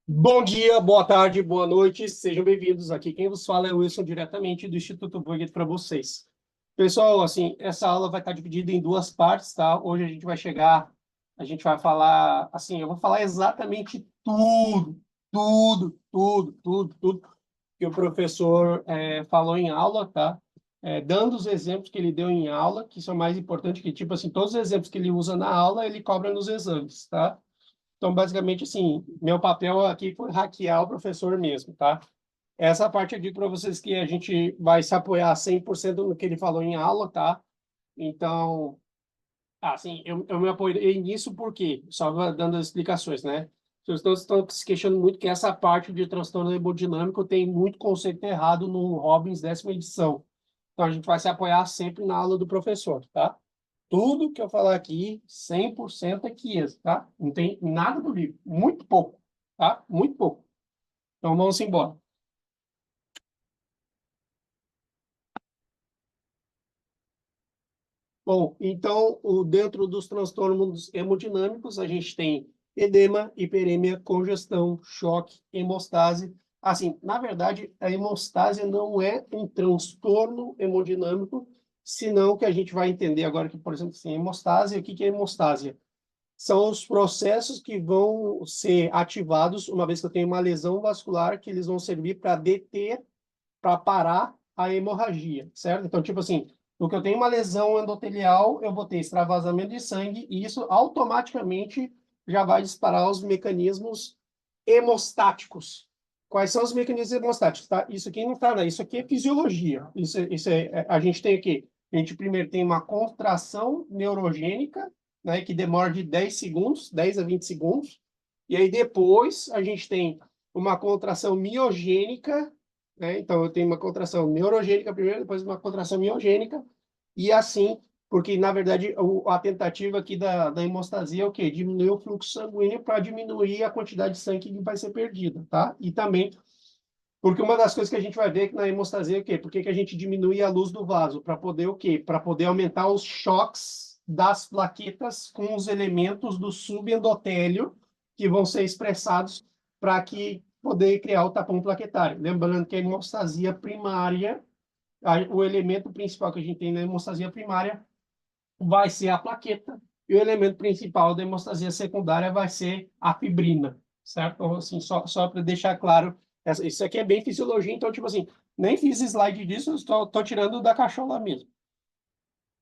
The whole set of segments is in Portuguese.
Bom dia, boa tarde, boa noite, sejam bem-vindos. Aqui quem vos fala é o Wilson, diretamente do Instituto Burger para vocês. Pessoal, assim, essa aula vai estar dividida em duas partes, tá? Hoje a gente vai falar, assim, eu vou falar exatamente tudo que o professor falou em aula, tá? Dando os exemplos que ele deu em aula, que são mais importantes, que, tipo assim, todos os exemplos que ele usa na aula, ele cobra nos exames, tá? Então, basicamente, assim, meu papel aqui foi hackear o professor mesmo, tá? Essa parte eu digo para vocês que a gente vai se apoiar 100% no que ele falou em aula, tá? Então, assim, eu me apoiei nisso porque, só dando as explicações, né? Vocês estão se queixando muito que essa parte de transtorno hemodinâmico tem muito conceito errado no Robbins 10ª edição. Então, a gente vai se apoiar sempre na aula do professor, tá? Tudo que eu falar aqui, 100% é quies, tá? Não tem nada do livro. Muito pouco, tá? Muito pouco. Então, vamos embora. Bom, então, dentro dos transtornos hemodinâmicos, a gente tem edema, hiperemia, congestão, choque, hemostase. Assim, na verdade, a hemostase não é um transtorno hemodinâmico, senão que a gente vai entender agora que, por exemplo, assim, hemostase, o que é hemostase? São os processos que vão ser ativados uma vez que eu tenho uma lesão vascular, que eles vão servir para deter, para parar a hemorragia, certo? Então, tipo assim, no que eu tenho uma lesão endotelial, eu vou ter extravasamento de sangue e isso automaticamente já vai disparar os mecanismos hemostáticos. Quais são os mecanismos hemostáticos? Tá? Isso aqui não está, né? Isso aqui é fisiologia. A gente tem aqui. A gente primeiro tem uma contração neurogênica, né, que demora de 10 segundos, 10 a 20 segundos. E aí depois a gente tem uma contração miogênica, né? Então eu tenho uma contração neurogênica primeiro, depois uma contração miogênica, e assim, porque na verdade a tentativa aqui da hemostasia é o quê? Diminuir o fluxo sanguíneo para diminuir a quantidade de sangue que vai ser perdida, tá? E também porque uma das coisas que a gente vai ver que na hemostasia é o quê? Por que a gente diminui a luz do vaso? Para poder o quê? Para poder aumentar os choques das plaquetas com os elementos do subendotélio que vão ser expressados para que poder criar o tapão plaquetário. Lembrando que a hemostasia primária, o elemento principal que a gente tem na hemostasia primária vai ser a plaqueta e o elemento principal da hemostasia secundária vai ser a fibrina, certo? Então, assim, só para deixar claro, isso aqui é bem fisiologia, então, tipo assim, nem fiz slide disso, estou tirando da cachola mesmo.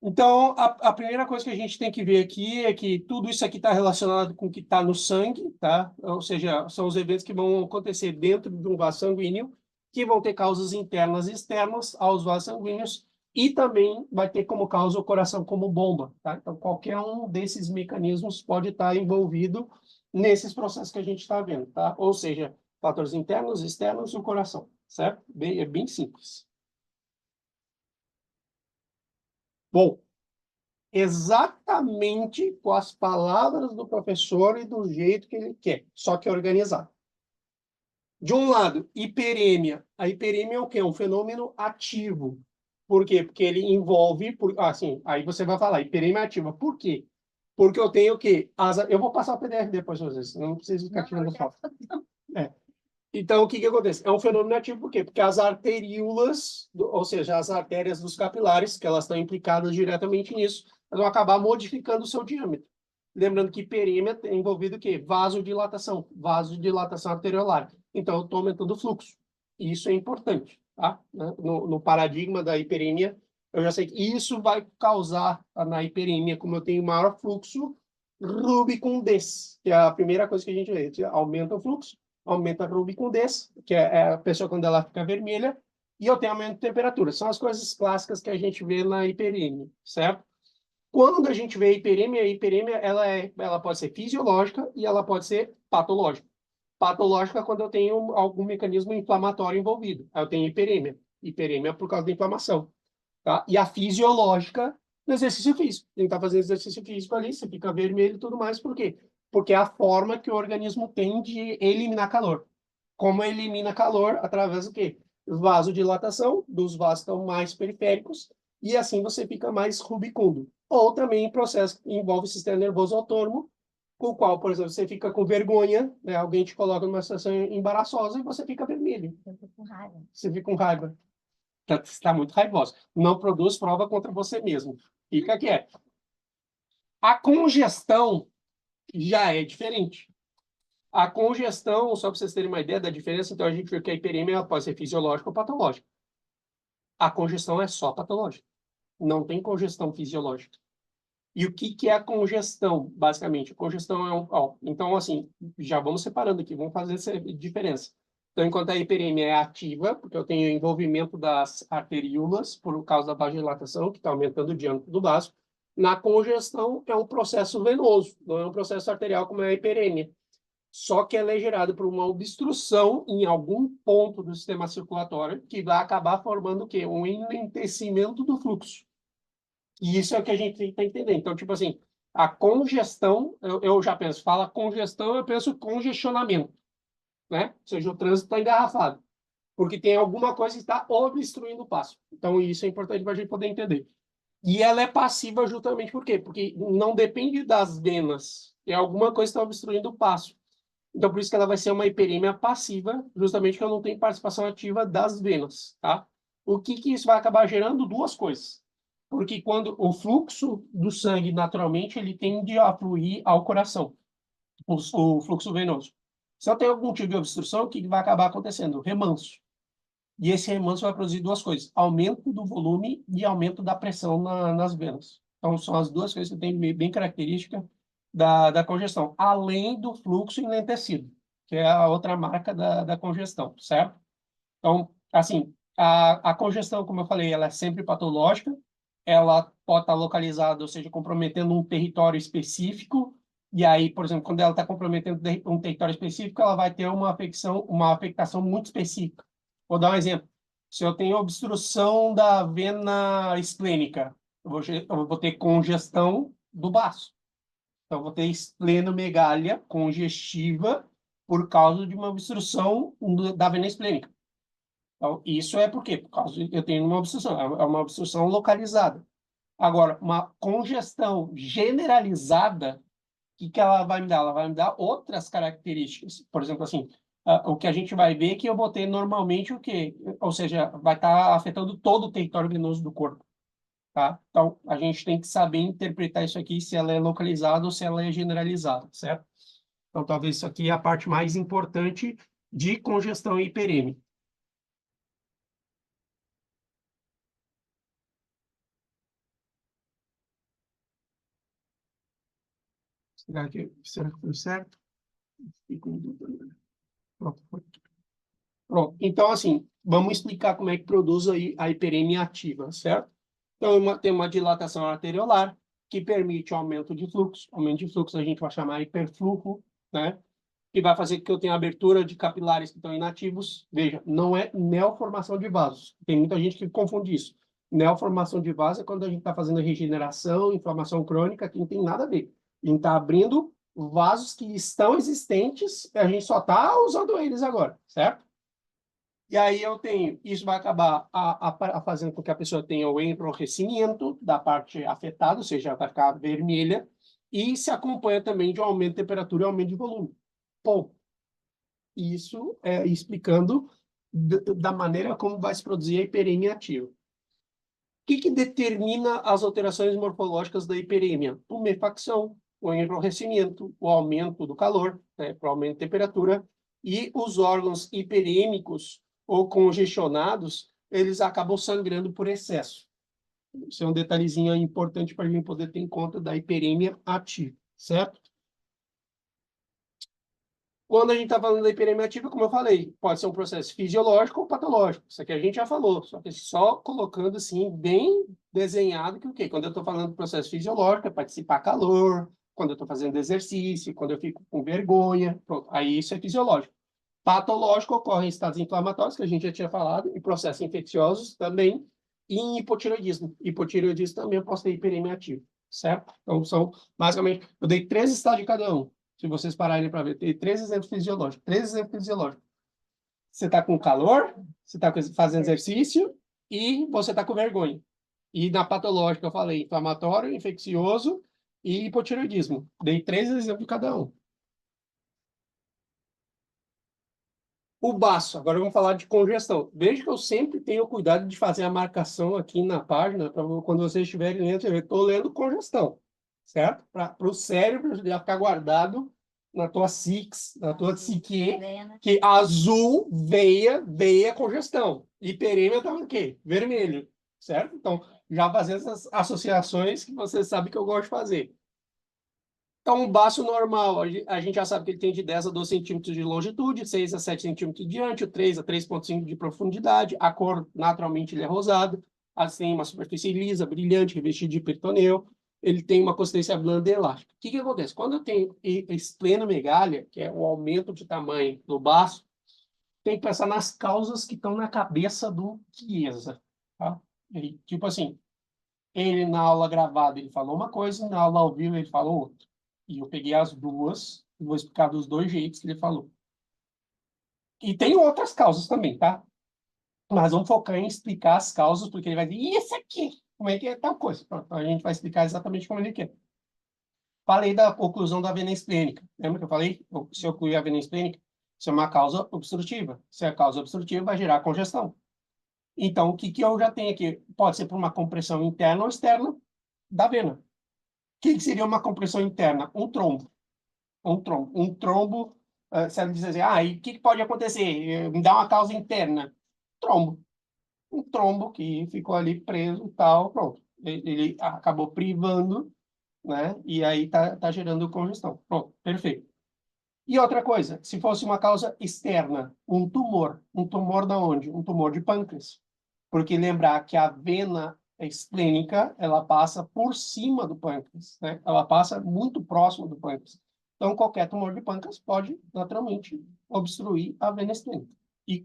Então, a primeira coisa que a gente tem que ver aqui é que tudo isso aqui está relacionado com o que está no sangue, tá? Ou seja, são os eventos que vão acontecer dentro de um vaso sanguíneo, que vão ter causas internas e externas aos vasos sanguíneos, e também vai ter como causa o coração como bomba, tá? Então, qualquer um desses mecanismos pode estar envolvido nesses processos que a gente está vendo, tá? Ou seja, fatores internos, externos e o coração, certo? É bem simples. Bom, exatamente com as palavras do professor e do jeito que ele quer, só que organizado. De um lado, hiperêmia. A hiperêmia é o quê? É um fenômeno ativo. Por quê? Porque ele envolve, assim, aí você vai falar, hiperêmia ativa. Por quê? Porque eu tenho o quê? Eu vou passar o PDF depois para vocês, não preciso ficar tirando foto. É. Então, o que acontece? É um fenômeno ativo por quê? Porque as arteríolas, ou seja, as artérias dos capilares, que elas estão implicadas diretamente nisso, elas vão acabar modificando o seu diâmetro. Lembrando que hiperemia é envolvido o quê? Vasodilatação arteriolar. Então, eu estou aumentando o fluxo. E isso é importante, tá? No paradigma da hiperemia, eu já sei que isso vai causar, na hiperemia, como eu tenho maior fluxo, rubicundez, que é a primeira coisa que a gente vê. Aumenta o fluxo, aumenta a rubicundez, que é a pessoa quando ela fica vermelha, e eu tenho aumento de temperatura. São as coisas clássicas que a gente vê na hiperemia, certo? Quando a gente vê a hiperemia ela pode ser fisiológica e ela pode ser patológica. Patológica é quando eu tenho algum mecanismo inflamatório envolvido. Aí eu tenho hiperemia. Hiperemia é por causa da inflamação. Tá? E a fisiológica no exercício físico. Quem está fazendo exercício físico ali, você fica vermelho e tudo mais. Por quê? Porque é a forma que o organismo tem de eliminar calor. Como elimina calor? Através do quê? Vasodilatação, dos vasos estão mais periféricos, e assim você fica mais rubicundo. Ou também processo que envolve o sistema nervoso autônomo, com o qual, por exemplo, você fica com vergonha, né? Alguém te coloca numa situação embaraçosa e você fica vermelho. Eu tô com raiva. Você fica com raiva. Você está muito raivoso. Não produz prova contra você mesmo. Fica quieto. A congestão já é diferente. A congestão, só para vocês terem uma ideia da diferença, então a gente viu que a hiperemia ela pode ser fisiológica ou patológica. A congestão é só patológica. Não tem congestão fisiológica. E o que é a congestão, basicamente? A congestão é um... Ó, então, assim, já vamos separando aqui, vamos fazer essa diferença. Então, enquanto a hiperemia é ativa, porque eu tenho envolvimento das arteríolas por causa da vasodilatação, que está aumentando o diâmetro do vaso, na congestão é um processo venoso, não é um processo arterial como é a hiperemia. Só que ela é gerada por uma obstrução em algum ponto do sistema circulatório que vai acabar formando o quê? Um enlentecimento do fluxo. E isso é o que a gente tem que entender. Então, tipo assim, a congestão, eu já penso, fala congestão, eu penso congestionamento, né? Ou seja, o trânsito está engarrafado, porque tem alguma coisa que está obstruindo o passo. Então, isso é importante para a gente poder entender. E ela é passiva justamente por quê? Porque não depende das venas, é alguma coisa que está obstruindo o passo. Então, por isso que ela vai ser uma hiperemia passiva, justamente porque eu não tenho participação ativa das venas, tá? O que isso vai acabar gerando? Duas coisas. Porque quando o fluxo do sangue, naturalmente, ele tende a fluir ao coração, o fluxo venoso. Se eu tenho algum tipo de obstrução, o que vai acabar acontecendo? Remanso. E esse remanso vai produzir duas coisas: aumento do volume e aumento da pressão nas venas. Então, são as duas coisas que tem bem característica da congestão, além do fluxo enlentecido, que é a outra marca da congestão, certo? Então, assim, a congestão, como eu falei, ela é sempre patológica, ela pode estar localizada, ou seja, comprometendo um território específico, e aí, por exemplo, quando ela está comprometendo um território específico, ela vai ter uma afectação muito específica. Vou dar um exemplo. Se eu tenho obstrução da vena esplênica, eu vou ter congestão do baço. Então, eu vou ter esplenomegalia congestiva por causa de uma obstrução da vena esplênica. Então, isso é por quê? Por causa de eu tenho uma obstrução, é uma obstrução localizada. Agora, uma congestão generalizada, o que ela vai me dar? Ela vai me dar outras características. Por exemplo, assim, o que a gente vai ver é que eu vou ter normalmente o quê? Ou seja, vai estar afetando todo o território venoso do corpo, tá? Então, a gente tem que saber interpretar isso aqui, se ela é localizada ou se ela é generalizada, certo? Então, talvez isso aqui é a parte mais importante de congestão e hiperemia. Será que foi certo? Pronto, foi. Pronto. Então, assim, vamos explicar como é que produz a hiperemia ativa, certo? Então, tem uma dilatação arteriolar que permite o aumento de fluxo. Aumento de fluxo a gente vai chamar hiperfluxo, né? Que vai fazer com que eu tenha abertura de capilares que estão inativos. Veja, não é neoformação de vasos. Tem muita gente que confunde isso. Neoformação de vaso é quando a gente está fazendo regeneração, inflamação crônica, que não tem nada a ver. A gente está abrindo vasos que estão existentes, a gente só está usando eles agora, certo? E aí eu tenho, isso vai acabar fazendo com que a pessoa tenha o enrojecimento da parte afetada, ou seja, vai ficar vermelha, e se acompanha também de um aumento de temperatura e aumento de volume. Bom, isso é explicando da maneira como vai se produzir a hiperemia ativa. O que determina as alterações morfológicas da hiperemia? Tumefacção, o enrojecimento, o aumento do calor, né, o aumento de temperatura, e os órgãos hiperêmicos ou congestionados, eles acabam sangrando por excesso. Isso é um detalhezinho importante para a gente poder ter em conta da hiperemia ativa, certo? Quando a gente está falando da hiperemia ativa, como eu falei, pode ser um processo fisiológico ou patológico. Isso aqui a gente já falou, só colocando assim, bem desenhado que o quê? Quando eu estou falando do processo fisiológico, é participar calor, quando eu estou fazendo exercício, quando eu fico com vergonha, pronto, aí isso é fisiológico. Patológico ocorre em estados inflamatórios, que a gente já tinha falado, e processos infecciosos também, e em hipotireoidismo. Hipotireoidismo também eu posso ter hiperemia ativa, certo? Então, são, basicamente, eu dei 3 estados de cada um. Se vocês pararem para ver, tem 3 exemplos fisiológicos. 3 exemplos fisiológicos. Você está com calor, você está fazendo exercício e você está com vergonha. E na patológica, eu falei, inflamatório, infeccioso e hipotireoidismo. Dei 3 exemplos de cada um. O baço, agora vamos falar de congestão. Veja que eu sempre tenho cuidado de fazer a marcação aqui na página, para quando vocês estiverem lendo, eu estou lendo congestão, certo? Para o cérebro já ficar guardado na tua SIX, na tua psique, que azul, veia, congestão. Hiperêmia está o quê? Vermelho, certo? Então, já fazer essas associações que você sabe que eu gosto de fazer. Então, um baço normal, a gente já sabe que ele tem de 10 a 12 centímetros de longitude, 6 a 7 centímetros de diâmetro, 3 a 3,5 de profundidade. A cor, naturalmente, ele é rosado. Assim, uma superfície lisa, brilhante, revestida de peritoneu. Ele tem uma consistência blanda e elástica. O que acontece? Quando eu tenho esplenomegalia, que é o aumento de tamanho do baço, tem que pensar nas causas que estão na cabeça do Chiesa. Tá? Tipo assim, ele na aula gravada ele falou uma coisa, na aula ao vivo ele falou outra. E eu peguei as duas, e vou explicar dos dois jeitos que ele falou. E tem outras causas também, tá? Mas vamos focar em explicar as causas, porque ele vai dizer, e esse aqui? Como é que é tal coisa? Pronto, a gente vai explicar exatamente como ele quer. Falei da oclusão da vena esplênica. Lembra que eu falei? Se ocluir a vena esplênica, isso é uma causa obstrutiva. Se é causa obstrutiva, vai gerar congestão. Então, o que eu já tenho aqui? Pode ser por uma compressão interna ou externa da vena. O que seria uma compressão interna? Um trombo. Um trombo, se ela diz assim, e o que pode acontecer? Me dá uma causa interna. Trombo. Um trombo que ficou ali preso e tal, pronto. Ele acabou privando, né? E aí tá gerando congestão. Pronto, perfeito. E outra coisa, se fosse uma causa externa, um tumor da onde? Um tumor de pâncreas. Porque lembrar que a vena esplênica, ela passa por cima do pâncreas, né? Ela passa muito próximo do pâncreas. Então, qualquer tumor de pâncreas pode, naturalmente, obstruir a vena esplênica e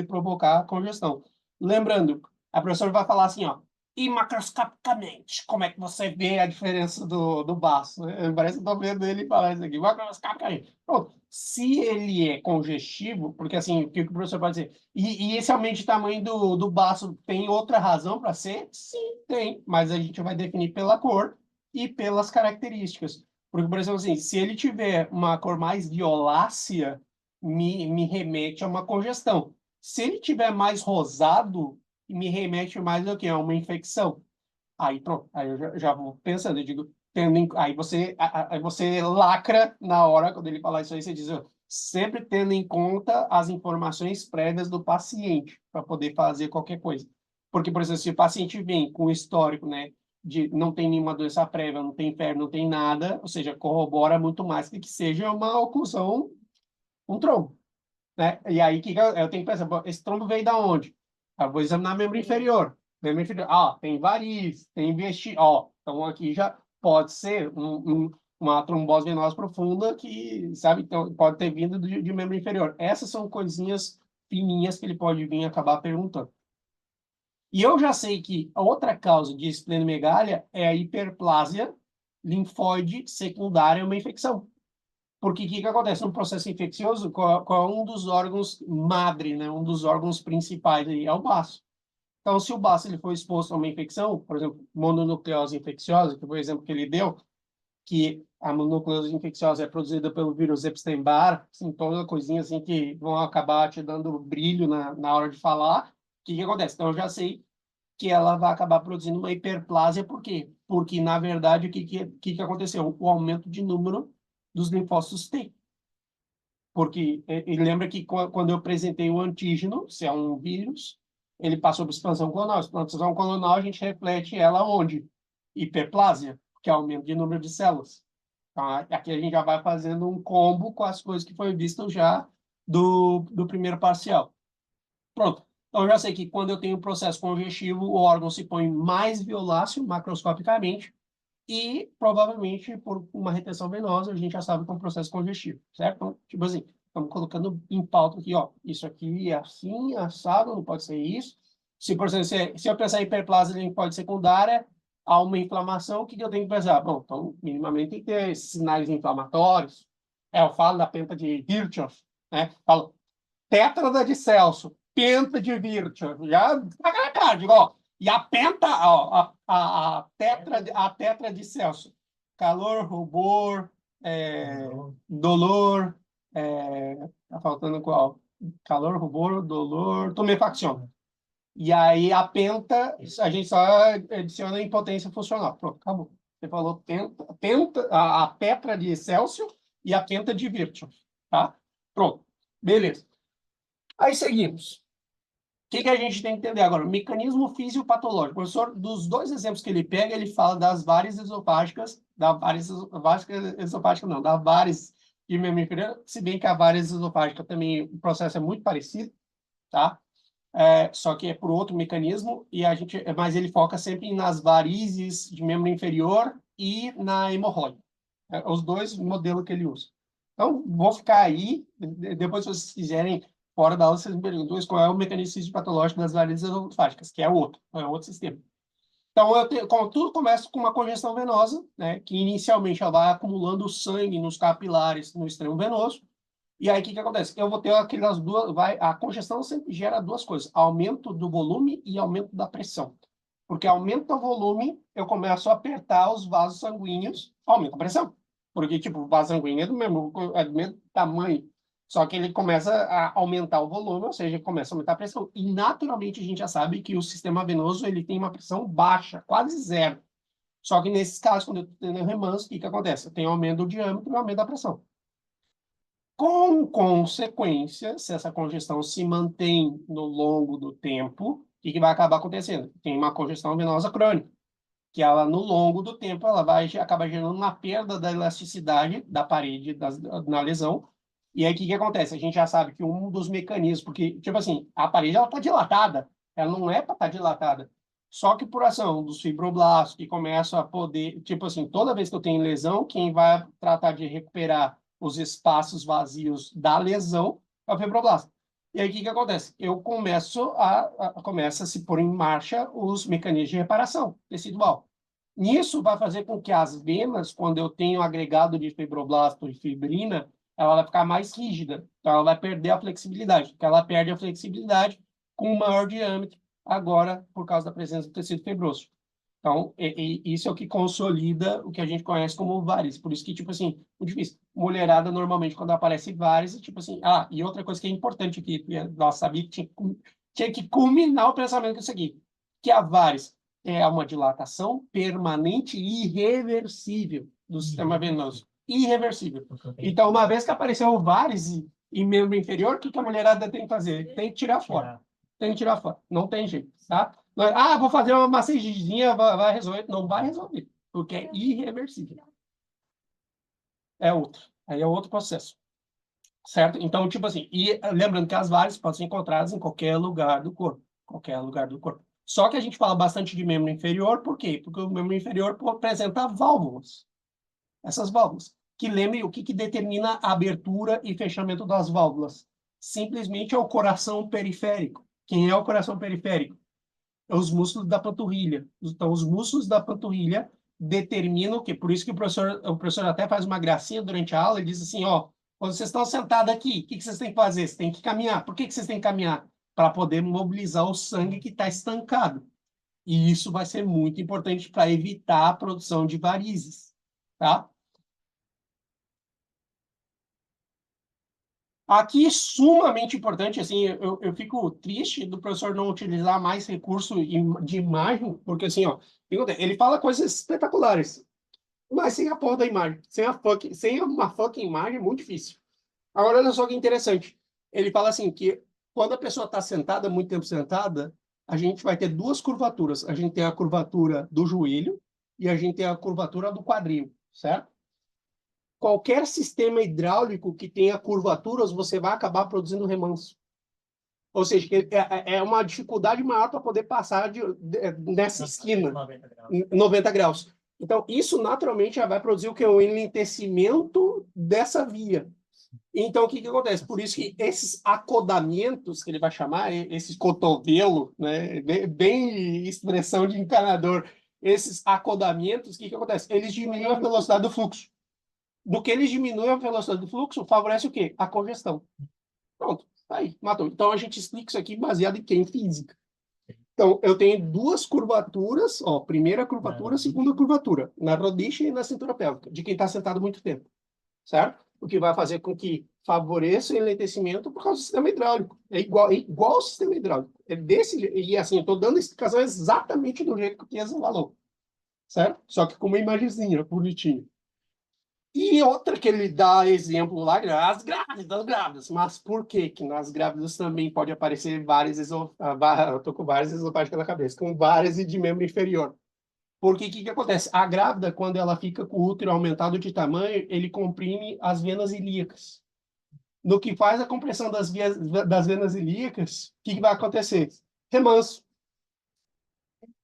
provocar congestão. Lembrando, a professora vai falar assim, ó, e macroscopicamente, como é que você vê a diferença do baço? Parece que eu estou vendo ele falar isso aqui. Macroscopicamente. Pronto. Se ele é congestivo, porque assim, o que o professor pode dizer? E esse aumento de tamanho do baço tem outra razão para ser? Sim, tem. Mas a gente vai definir pela cor e pelas características. Porque, por exemplo, assim, se ele tiver uma cor mais violácea, me remete a uma congestão. Se ele tiver mais rosado, me remete mais ao quê? A uma infecção. Aí pronto, aí eu já vou pensando, eu digo, aí você lacra na hora, quando ele falar isso aí, você diz, ó, sempre tendo em conta as informações prévias do paciente, para poder fazer qualquer coisa. Porque, por exemplo, se o paciente vem com histórico, né, de não tem nenhuma doença prévia, não tem febre, não tem nada, ou seja, corrobora muito mais que seja uma oclusão, um trombo, né? E aí que eu tenho que pensar, esse trombo veio da onde? Eu vou examinar a membro inferior. Membro inferior, tem varizes, tem vestígio, então aqui já pode ser uma trombose venosa profunda que, sabe, então, pode ter vindo de membro inferior. Essas são coisinhas fininhas que ele pode vir acabar perguntando. E eu já sei que a outra causa de esplenomegalia é a hiperplásia linfóide secundária a uma infecção. Porque o que acontece no processo infeccioso? Qual é um dos órgãos madre, né? Um dos órgãos principais aí é o baço. Então, se o baço ele for exposto a uma infecção, por exemplo, mononucleose infecciosa, que foi o exemplo que ele deu, que a mononucleose infecciosa é produzida pelo vírus Epstein-Barr, assim, toda coisinha assim que vão acabar te dando brilho na hora de falar. O que acontece? Então, eu já sei que ela vai acabar produzindo uma hiperplásia, por quê? Porque, na verdade, o que aconteceu? O aumento de número dos linfócitos T. Porque ele lembra que quando eu apresentei o antígeno, se é um vírus, ele passou por expansão clonal. Expansão clonal, a gente reflete ela onde? Hiperplásia, que é aumento de número de células. Tá? Aqui a gente já vai fazendo um combo com as coisas que foi visto já do primeiro parcial. Pronto. Então, eu já sei que quando eu tenho um processo congestivo, o órgão se põe mais violáceo macroscopicamente e, provavelmente, por uma retenção venosa, a gente já sabe que é um processo congestivo, certo? Então, tipo assim, estamos colocando em pauta aqui, ó, isso aqui é assim, assado, não pode ser isso. Se, por exemplo, se eu pensar em hiperplasia linfóide secundária, há uma inflamação, o que eu tenho que pensar? Bom, então, minimamente, tem que ter sinais inflamatórios. Eu falo da penta de Virchow, né? Falo tétrada de Celso, penta de Virchow, já taca na cara, digo, ó, e a penta, ó, a tetra de Celso. calor, rubor, dolor, tá faltando qual? Calor, rubor, dolor, tumefacção. E aí a penta, a gente só adiciona em potência funcional. Pronto, acabou. Você falou a petra de Celsius e a penta de Virchow, tá? Pronto, beleza. Aí seguimos. O que a gente tem que entender agora? O mecanismo fisiopatológico. O professor, dos dois exemplos que ele pega, ele fala das várias esofágicas, da várias de mamífero, se bem que a várias esofágica também, o processo é muito parecido, tá? Só que é por outro mecanismo, mas ele foca sempre nas varizes de membro inferior e na hemorroida. Os dois modelos que ele usa. Então, vou ficar aí, depois se vocês quiserem, fora da aula, vocês me perguntam qual é o mecanismo patológico das varizes esofágicas, que é outro sistema. Então, como tudo começa com uma congestão venosa, né, que inicialmente ela vai acumulando sangue nos capilares no extremo venoso. E aí, o que acontece? Eu vou ter aquelas duas. A congestão sempre gera duas coisas: aumento do volume e aumento da pressão. Porque aumenta o volume, eu começo a apertar os vasos sanguíneos, aumenta a pressão. Porque, tipo, o vaso sanguíneo é do mesmo tamanho. Só que ele começa a aumentar o volume, ou seja, começa a aumentar a pressão. E, naturalmente, a gente já sabe que o sistema venoso ele tem uma pressão baixa, quase zero. Só que, nesses casos, quando eu tenho remanso, o que acontece? Eu tenho aumento do diâmetro e aumento da pressão. Com consequência, se essa congestão se mantém no longo do tempo, o que vai acabar acontecendo? Tem uma congestão venosa crônica, que ela, no longo do tempo, ela vai acabar gerando uma perda da elasticidade da parede na lesão. E aí, o que acontece? A gente já sabe que um dos mecanismos, porque, tipo assim, a parede, ela está dilatada, ela não é para estar dilatada. Só que por ação dos fibroblastos, que começam a poder, tipo assim, toda vez que eu tenho lesão, quem vai tratar de recuperar os espaços vazios da lesão é o fibroblasto. E aí, o que acontece? Eu começa a se pôr em marcha os mecanismos de reparação tecidual. Nisso vai fazer com que as venas, quando eu tenho agregado de fibroblasto e fibrina, ela vai ficar mais rígida. Então, ela vai perder a flexibilidade, porque ela perde a flexibilidade com um maior diâmetro, agora, por causa da presença do tecido fibroso. Então, isso é o que consolida o que a gente conhece como varizes. Por isso que, tipo assim, muito difícil. Mulherada, normalmente, quando aparece varizes, tipo assim... Ah, e outra coisa que é importante aqui, nós sabia que tinha que culminar o pensamento com isso aqui, que a variz é uma dilatação permanente e irreversível do sistema venoso. Irreversível. Então, uma vez que apareceu o varize em membro inferior, o que a mulherada tem que fazer? Tem que tirar fora. Tem que tirar fora. Não tem jeito, tá? Vou fazer uma massagenzinha, vai resolver. Não vai resolver, porque é irreversível. É outro. Aí é outro processo. Certo? Então, tipo assim, e lembrando que as varizes podem ser encontradas em qualquer lugar do corpo. Qualquer lugar do corpo. Só que a gente fala bastante de membro inferior, por quê? Porque o membro inferior apresenta válvulas. Essas válvulas. Que lembrem o que determina a abertura e fechamento das válvulas. Simplesmente é o coração periférico. Quem é o coração periférico? É os músculos da panturrilha. Então, os músculos da panturrilha determinam que, por isso que o professor até faz uma gracinha durante a aula, ele diz assim, ó, quando vocês estão sentados aqui, o que vocês têm que fazer? Vocês têm que caminhar. Por que vocês têm que caminhar? Para poder mobilizar o sangue que está estancado. E isso vai ser muito importante para evitar a produção de varizes, tá? Aqui, sumamente importante, assim, eu fico triste do professor não utilizar mais recurso de imagem, porque, assim, ó, ele fala coisas espetaculares, mas sem a porra da imagem, sem uma fucking imagem é muito difícil. Agora, olha só que interessante. Ele fala assim, que quando a pessoa está sentada, muito tempo sentada, a gente vai ter duas curvaturas. A gente tem a curvatura do joelho e a gente tem a curvatura do quadril, certo? Qualquer sistema hidráulico que tenha curvaturas, você vai acabar produzindo remanso. Ou seja, é uma dificuldade maior para poder passar nessa esquina, 90 graus. Então, isso naturalmente já vai produzir o que? O enlentecimento dessa via. Então, o que acontece? Por isso que esses acodamentos, que ele vai chamar, esses cotovelo, né? Bem expressão de encanador, esses acodamentos, o que acontece? Eles diminuem a velocidade do fluxo. Do que eles diminuem a velocidade do fluxo, favorece o quê? A congestão. Pronto, aí, matou. Então a gente explica isso aqui baseado em quem? Física. Então, eu tenho duas curvaturas, ó, primeira curvatura, segunda curvatura, na rodízia e na cintura pélvica, de quem está sentado muito tempo, certo? O que vai fazer com que favoreça o enlentecimento por causa do sistema hidráulico. É igual ao sistema hidráulico. É desse, e assim, eu estou dando a explicação exatamente do jeito que o Chiesa falou, certo? Só que com uma imagenzinha bonitinha. E outra que ele dá exemplo lá, as grávidas. Mas por que que nas grávidas também pode aparecer várias eu tô com várias esofágicas na cabeça, com várias de membro inferior? Porque o que que acontece? A grávida, quando ela fica com o útero aumentado de tamanho, ele comprime as venas ilíacas. No que faz a compressão das venas ilíacas, o que que vai acontecer? Remanso.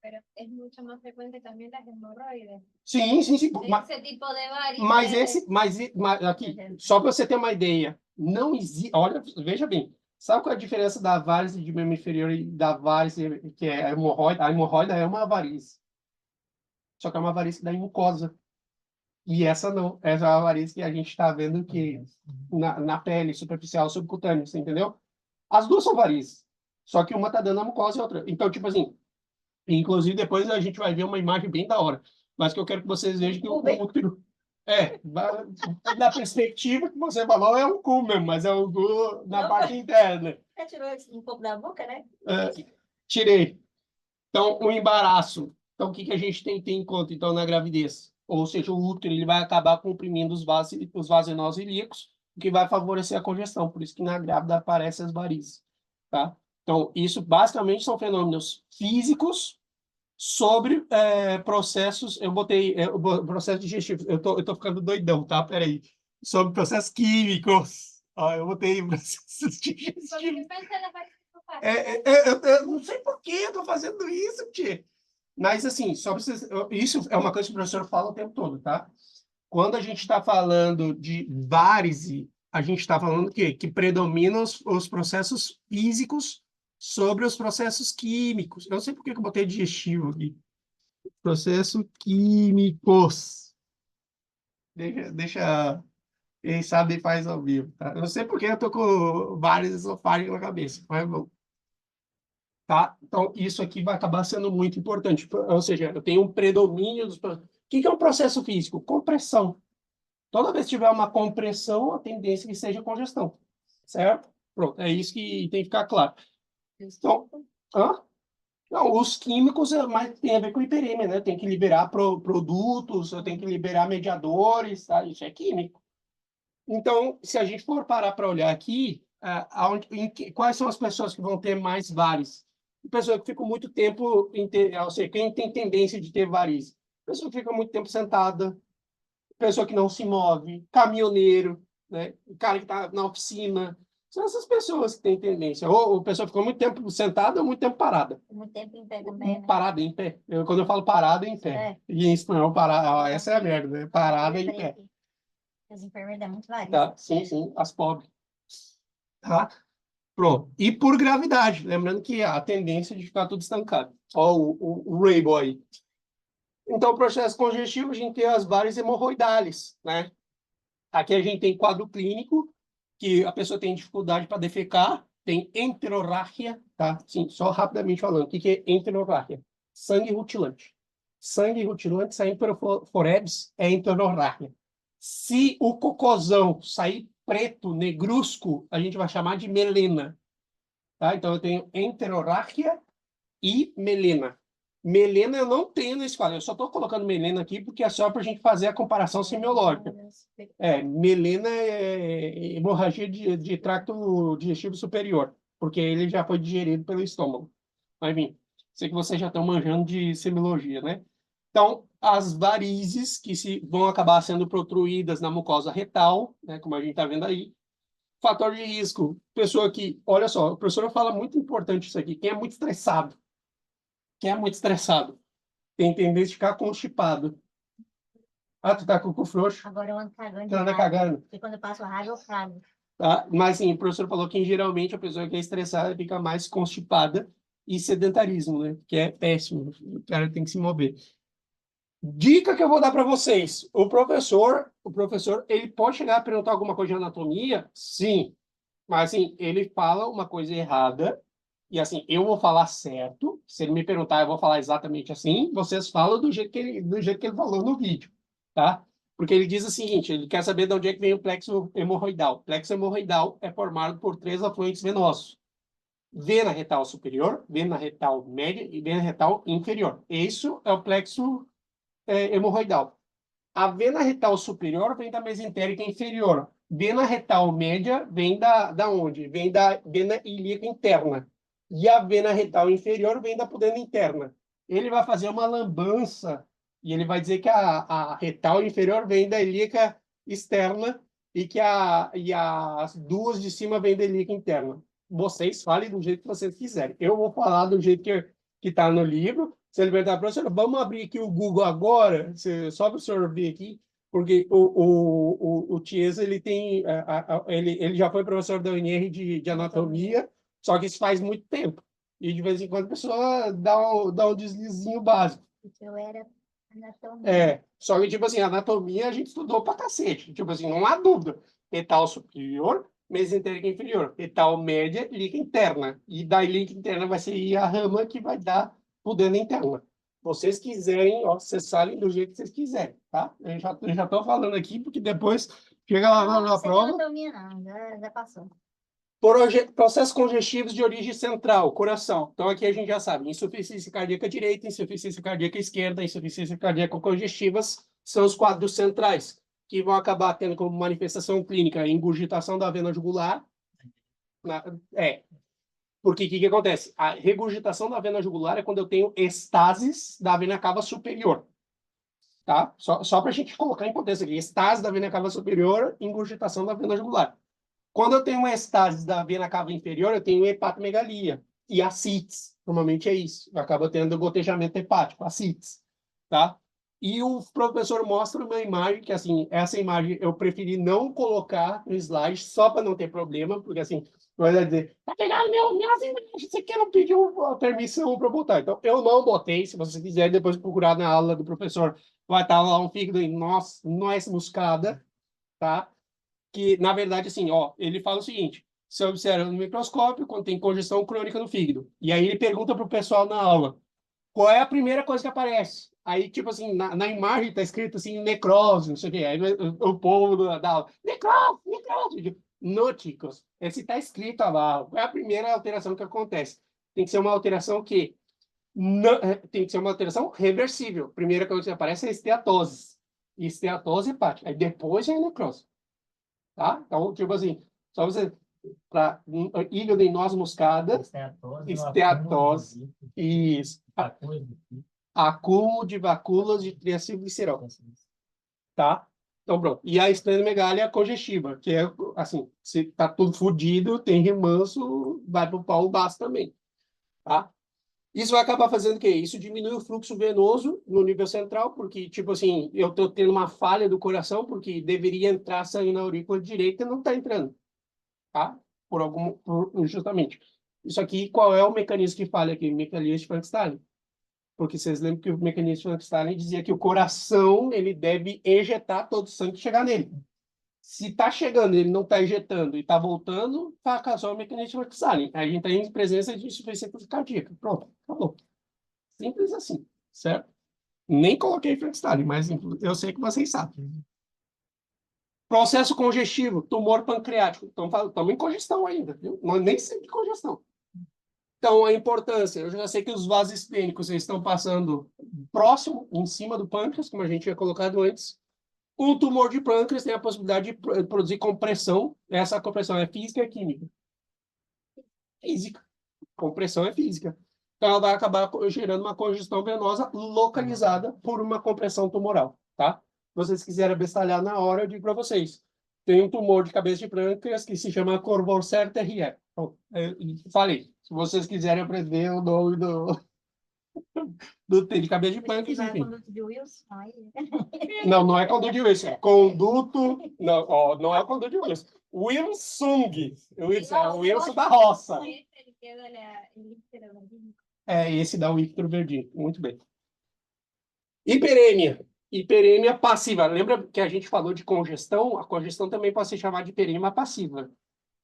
Pero es mucho más frecuente también las hemorroides. Sim, sim, sim. Ese tipo de varices. Mas aqui, só para você ter uma ideia, não existe. Olha, veja bem. Sabe qual é a diferença da várice de membro inferior e da várice que é a hemorroida? A hemorroida é uma varize. Só que é uma varize da mucosa. E essa não. Essa é a varize que a gente está vendo que na pele superficial, subcutânea, você entendeu? As duas são varizes. Só que uma tá dando a mucosa e a outra. Então, tipo assim, inclusive, depois a gente vai ver uma imagem bem da hora. Mas que eu quero que vocês vejam que o útero. Da perspectiva que você falou, é um cu mesmo, mas é um cu na parte interna. Você tirou um pouco da boca, né? Tirei. Então, o embaraço. Então, o que que a gente tem que ter em conta, então, na gravidez? Ou seja, o útero ele vai acabar comprimindo os vasos ilíacos, o que vai favorecer a congestão. Por isso que na grávida aparecem as varizes. Tá? Então, isso basicamente são fenômenos físicos sobre processos. Eu botei processo digestivo. Eu tô ficando doidão, tá? Peraí. Sobre processos químicos. Ó, eu botei processos digestivos. Eu não sei por que eu tô fazendo isso, tchê. Mas, assim, só pra vocês, isso é uma coisa que o professor fala o tempo todo, tá? Quando a gente está falando de várize, a gente está falando o quê? Que predominam os processos físicos sobre os processos químicos. Eu não sei por que eu botei digestivo aqui. Processo químicos. Deixa quem sabe faz ao vivo, tá? Eu não sei por que eu tô com vários esofágicos na cabeça, mas bom. Tá? Então, isso aqui vai acabar sendo muito importante. Ou seja, eu tenho um predomínio dos... O que é um processo físico? Compressão. Toda vez que tiver uma compressão, a tendência é que seja congestão. Certo? Pronto, é isso que tem que ficar claro. Então, não, os químicos mais tem a ver com hiperemia, né? Tem que liberar produtos, eu tenho que liberar mediadores, tá? Isso é químico. Então, se a gente for parar para olhar aqui, quais são as pessoas que vão ter mais varizes? Pessoa que fica muito tempo, ou seja, quem tem tendência de ter varizes? Pessoa que fica muito tempo sentada, pessoa que não se move, caminhoneiro, né? O cara que está na oficina. São essas pessoas que têm tendência. Ou a pessoa ficou muito tempo sentada ou muito tempo parada. Muito tempo em pé também, né? Parada, em pé. Quando eu falo parada, é em pé. E em espanhol, parada, essa é a merda, né? Parada em pé. As enfermeiras dão muito varizes. Tá? Sim, sim, as pobres. Tá? Pronto. E por gravidade. Lembrando que a tendência de ficar tudo estancado. Ó, o Rainbow aí. Então, o processo congestivo, a gente tem as várias hemorroidales, né? Aqui a gente tem quadro clínico, que a pessoa tem dificuldade para defecar, tem enterorrágia, tá? Sim, só rapidamente falando, o que é enterorrágia? Sangue rutilante. Sangue rutilante saindo pelo forebs é enterorrágia. Se o cocôzão sair preto, negrusco, a gente vai chamar de melena. Tá? Então, eu tenho enterorrágia e melena. Melena eu não tenho nesse quadro. Eu só estou colocando melena aqui porque é só para a gente fazer a comparação semiológica. Melena é hemorragia de tracto digestivo superior, porque ele já foi digerido pelo estômago. Mas, enfim, sei que vocês já estão manjando de semiologia, né? Então, as varizes que vão acabar sendo protruídas na mucosa retal, né, como a gente está vendo aí. Fator de risco, pessoa que, olha só, o professor fala muito importante isso aqui, quem é muito estressado. Quem é muito estressado tem tendência a ficar constipado. Ah, tu tá com o cu frouxo? Agora eu ando cagando. Tu anda cagando. Porque quando eu passo raiva, eu cago. Tá? Mas, sim, o professor falou que, geralmente, a pessoa que é estressada fica mais constipada e sedentarismo, né? Que é péssimo. O cara tem que se mover. Dica que eu vou dar para vocês. O professor, ele pode chegar a perguntar alguma coisa de anatomia? Sim. Mas, assim, ele fala uma coisa errada E assim, eu vou falar certo. Se ele me perguntar, eu vou falar exatamente assim. Vocês falam do jeito que ele falou no vídeo, tá? Porque ele diz o seguinte, ele quer saber de onde é que vem o plexo hemorroidal. O plexo hemorroidal é formado por 3 afluentes venosos. Vena retal superior, vena retal média e vena retal inferior. Isso é o plexo hemorroidal. A vena retal superior vem da mesentérica inferior. Vena retal média vem da onde? Vem da vena ilíaca interna. E a vena retal inferior vem da pudenda interna. Ele vai fazer uma lambança e ele vai dizer que a retal inferior vem da ilíaca externa e que as duas de cima vêm da ilíaca interna. Vocês falem do jeito que vocês quiserem. Eu vou falar do jeito que está no livro. Se ele perguntar, professor, vamos abrir aqui o Google agora, só para o senhor ver aqui, porque o Chiesa, ele tem, ele já foi professor da UNR de anatomia, só que isso faz muito tempo. E de vez em quando a pessoa dá um deslizinho básico. Eu era anatomia. Só que, tipo assim, anatomia a gente estudou pra cacete. Tipo assim, não há dúvida. Retal superior, mesentérica inferior. Retal média, líquido interna. E da líquido interna vai ser a rama que vai dar pudenda interna. Vocês quiserem, ó, vocês sabem do jeito que vocês quiserem, tá? Eu já tô falando aqui, porque depois chega lá na Não sei prova. anatomia, não. Já passou. Processos congestivos de origem central, coração. Então, aqui a gente já sabe, insuficiência cardíaca direita, insuficiência cardíaca esquerda, insuficiência cardíaca congestivas são os quadros centrais, que vão acabar tendo como manifestação clínica ingurgitação da vena jugular. Porque o que acontece? A regurgitação da vena jugular é quando eu tenho estases da vena cava superior. Tá? Só para a gente colocar em contexto aqui. Estase da vena cava superior, ingurgitação da vena jugular. Quando eu tenho uma estase da vena cava inferior, eu tenho hepatomegalia e ascites. Normalmente é isso. Acaba tendo gotejamento hepático, ascites. Tá? E o professor mostra uma imagem que, assim, essa imagem eu preferi não colocar no slide só para não ter problema, porque, assim, vai dizer, tá pegando minhas imagens, você quer não pediu a permissão para botar. Então, eu não botei. Se você quiser depois procurar na aula do professor, vai estar lá um fígado em noz moscada, tá? Que, na verdade, assim, ó, ele fala o seguinte, você observa no microscópio quando tem congestão crônica no fígado. E aí ele pergunta para o pessoal na aula, qual é a primeira coisa que aparece? Aí, tipo assim, na imagem está escrito assim, necrose, não sei o quê. Aí o povo da aula, necrose, necrose. Não, chicos, esse está escrito lá. Qual é a primeira alteração que acontece? Tem que ser uma alteração que não, tem que ser uma alteração reversível. Primeira coisa que aparece é esteatose. Esteatose hepática. Aí depois é a necrose. Tá? Então, tipo assim, só você para hígado em noz moscada, esteatose, isso, acúmulo de vacuolas de triacilglicerol, tá? Então, pronto. E a esplenomegalia congestiva, que é assim, se tá tudo fodido, tem remanso, vai pro pau baço também, tá? Isso vai acabar fazendo o quê? Isso diminui o fluxo venoso no nível central, porque, tipo assim, eu estou tendo uma falha do coração, porque deveria entrar sangue na aurícula direita e não está entrando, tá? Justamente. Isso aqui, qual é o mecanismo que falha aqui? O mecanismo de Frankenstein. Porque vocês lembram que o mecanismo de Frankenstein dizia que o coração, ele deve ejetar todo o sangue que chegar nele. Se está chegando, ele não está injetando e está voltando, fracassou o mecanismo de Frankenstein. Aí a gente está em presença de insuficiência cardíaca. Pronto, acabou. Simples assim, certo? Nem coloquei Frankenstein, mas eu sei que vocês sabem. Processo congestivo, tumor pancreático. Estamos em congestão ainda, viu? Mas nem sempre congestão. Então, a importância, eu já sei que os vasos esplênicos estão passando próximo, em cima do pâncreas, como a gente tinha colocado antes. O tumor de pâncreas tem a possibilidade de produzir compressão. Essa compressão é física e química. Física. Compressão é física. Então, ela vai acabar gerando uma congestão venosa localizada por uma compressão tumoral, tá? Se vocês quiserem bestalhar na hora, eu digo para vocês. Tem um tumor de cabeça de pâncreas que se chama Corvair Terrier. Então, falei. Se vocês quiserem aprender o nome de cabeça de pâncreas, enfim. Conduto de Wilson, aí. Não é conduto de Wilson. É conduto... Não, ó, não é o conduto de Wilson. Wilson. É o Wilson da roça. Esse da Victor Verdinho. Muito bem. Hiperêmia. Hiperêmia passiva. Lembra que a gente falou de congestão? A congestão também pode ser chamada de hiperêmia passiva.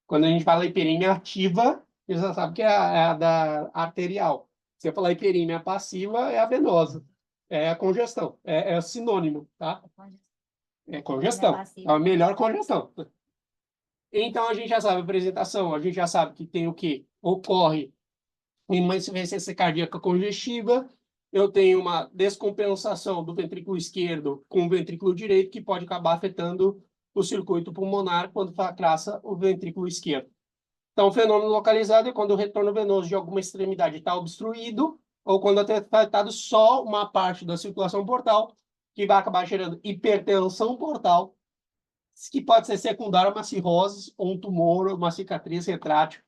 Quando a gente fala hiperêmia ativa, Você já sabe que é a da arterial. Se eu falar hiperímia passiva, é a venosa. É a congestão. É sinônimo, tá? É congestão. É a melhor congestão. Então, a gente já sabe a apresentação. A gente já sabe que tem o quê? Ocorre uma insuficiência cardíaca congestiva. Eu tenho uma descompensação do ventrículo esquerdo com o ventrículo direito, que pode acabar afetando o circuito pulmonar quando fracassa o ventrículo esquerdo. Então, o fenômeno localizado é quando o retorno venoso de alguma extremidade está obstruído ou quando está afetado só uma parte da circulação portal, que vai acabar gerando hipertensão portal, que pode ser secundária a uma cirrose, ou um tumor, ou uma cicatriz retrátil.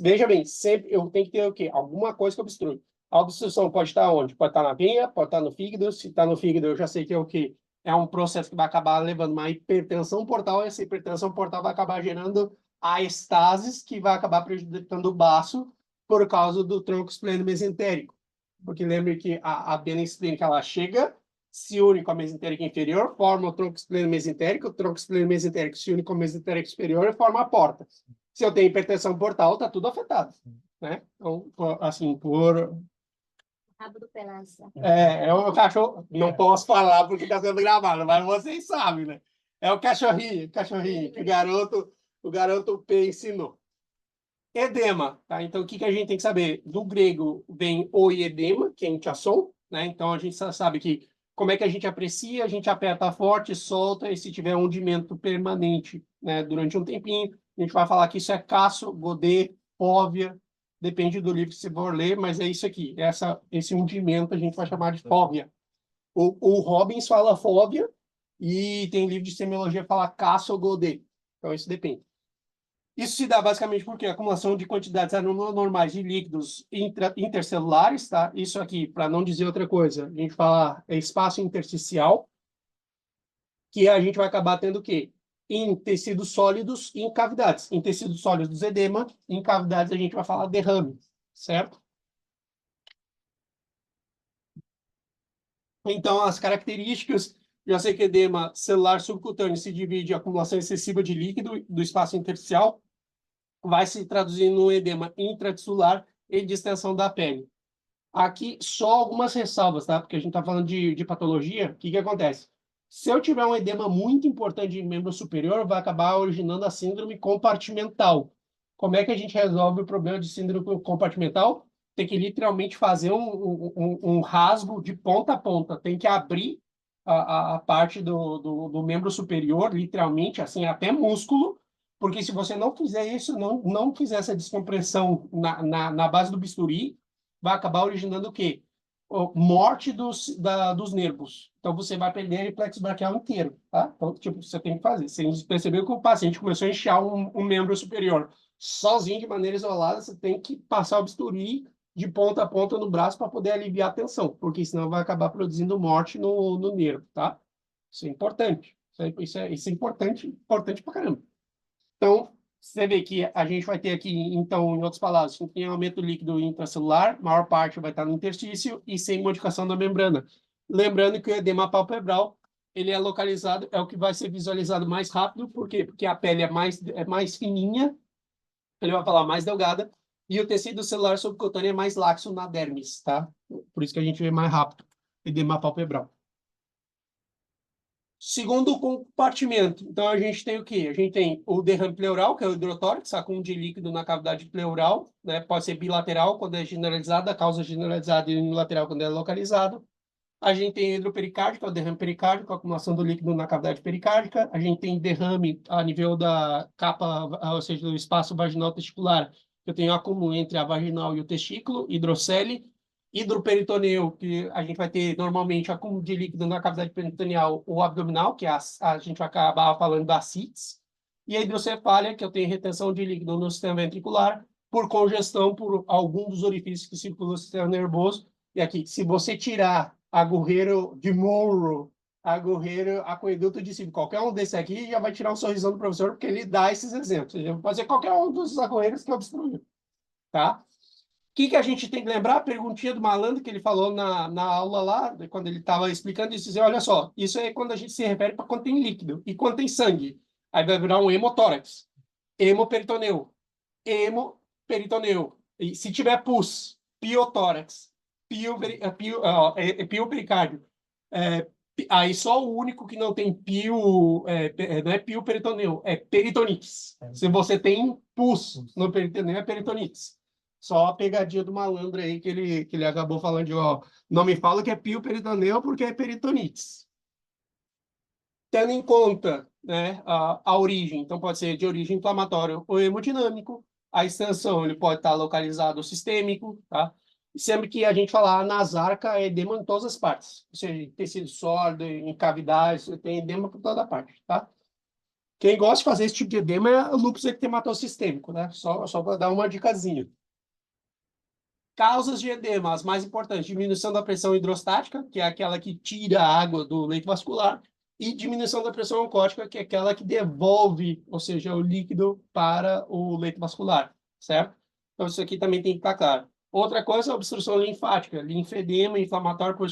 Veja bem, sempre eu tenho que ter o quê? Alguma coisa que obstrui. A obstrução pode estar onde? Pode estar na veia, pode estar no fígado. Se está no fígado, eu já sei que é o quê? É um processo que vai acabar levando uma hipertensão portal. Essa hipertensão portal vai acabar gerando a estasis, que vai acabar prejudicando o baço por causa do tronco espleno-mesentérico. Porque lembre que a vena esplênica, ela chega, se une com a mesentérica inferior, forma o tronco espleno-mesentérico. O tronco espleno-mesentérico se une com a mesentérica superior e forma a porta. Se eu tenho hipertensão portal, tá tudo afetado, né? Então, assim, por... Rabo do Pelança. É o cachorro... Não posso falar porque está sendo gravado, mas vocês sabem, né? É o cachorrinho que o garoto P ensinou. Edema, tá? Então, o que a gente tem que saber? Do grego vem o edema, que é inchaçon, né? Então, a gente sabe que como é que a gente aprecia, a gente aperta forte, solta, e se tiver um hundimento permanente, né, durante um tempinho, a gente vai falar que isso é Casso, Godet, Fóvia, depende do livro que você for ler, mas é isso aqui. Esse hundimento a gente vai chamar de fóvia. O Robbins fala fóvia, e tem livro de semiologia que fala Casso ou Godet. Então, isso depende. Isso se dá basicamente porque a acumulação de quantidades anormais de líquidos intercelulares, tá? Isso aqui, para não dizer outra coisa, a gente fala espaço intersticial, que a gente vai acabar tendo o quê? Em tecidos sólidos e em cavidades. Em tecidos sólidos, edema, em cavidades a gente vai falar derrame, certo? Então, as características, já sei que edema celular subcutâneo se divide em acumulação excessiva de líquido do espaço intersticial, vai se traduzir no edema intratissular e distensão da pele. Aqui, só algumas ressalvas, tá? Porque a gente está falando de patologia. O que acontece? Se eu tiver um edema muito importante de membro superior, vai acabar originando a síndrome compartimental. Como é que a gente resolve o problema de síndrome compartimental? Tem que literalmente fazer um rasgo de ponta a ponta. Tem que abrir a parte do membro superior, literalmente, assim, até músculo, porque se você não fizer isso, não fizer essa descompressão na base do bisturi, vai acabar originando o quê? Morte dos nervos. Então, você vai perder o plexo braquial inteiro, tá? Então, tipo, você tem que fazer. Você percebeu que o paciente começou a inchar um membro superior sozinho, de maneira isolada, você tem que passar o bisturi de ponta a ponta no braço para poder aliviar a tensão, porque senão vai acabar produzindo morte no nervo, tá? Isso é importante. Isso é importante, importante pra caramba. Então, você vê que a gente vai ter aqui, então, em outras palavras, tem aumento líquido intracelular, maior parte vai estar no interstício e sem modificação da membrana. Lembrando que o edema palpebral, ele é localizado, é o que vai ser visualizado mais rápido, por quê? Porque a pele é mais fininha, ele vai falar mais delgada, e o tecido celular subcutâneo é mais laxo na dermis, tá? Por isso que a gente vê mais rápido edema palpebral. Segundo compartimento, então a gente tem o quê? A gente tem o derrame pleural, que é o hidrotórax, acúmulo de líquido na cavidade pleural, né? Pode ser bilateral quando é generalizada, causa generalizada e unilateral quando é localizado. A gente tem hidropericárdico, que é o derrame pericárdico, a acumulação do líquido na cavidade pericárdica. A gente tem derrame a nível da capa, ou seja, do espaço vaginal testicular, que eu tenho acúmulo entre a vaginal e o testículo, hidrocele. Hidroperitoneu, que a gente vai ter normalmente acúmulo de líquido na cavidade peritoneal ou abdominal, que a gente vai acabar falando da ascites. E a hidrocefália, que eu tenho retenção de líquido no sistema ventricular por congestão por algum dos orifícios que circulam no sistema nervoso. E aqui, se você tirar agorreiro de Monroe, agorreiro, aqueduto de Silva, qualquer um desse aqui já vai tirar um sorrisão do professor, porque ele dá esses exemplos. Ele vai fazer qualquer um dos agorreiros que obstruiu, tá? O que a gente tem que lembrar? A perguntinha do malandro que ele falou na aula lá, quando ele estava explicando isso, dizer, olha só, isso é quando a gente se refere para quando tem líquido e quando tem sangue. Aí vai virar um hemotórax, hemoperitoneu, hemo peritoneu. E se tiver pus, piotórax, pio pericárdio, aí só o único que não tem não é pio peritoneu, é peritonites. Se você tem pus no peritoneu, é peritonites. Só a pegadinha do malandro aí que ele acabou falando de, ó, não me fala que é pio peritoneu porque é peritonites. Tendo em conta, né, a origem, então pode ser de origem inflamatória ou hemodinâmico, a extensão ele pode estar localizado sistêmico, tá? Sempre que a gente falar nasarca, é edema em todas as partes, ou seja, tecido sólido, em cavidades, tem edema por toda parte, tá? Quem gosta de fazer esse tipo de edema é o lúpus eritematoso sistêmico, né? Só para dar uma dicasinha. Causas de edema, as mais importantes, diminuição da pressão hidrostática, que é aquela que tira a água do leito vascular, e diminuição da pressão oncótica, que é aquela que devolve, ou seja, o líquido para o leito vascular, certo? Então, isso aqui também tem que estar claro. Outra coisa é a obstrução linfática, linfedema, inflamatório por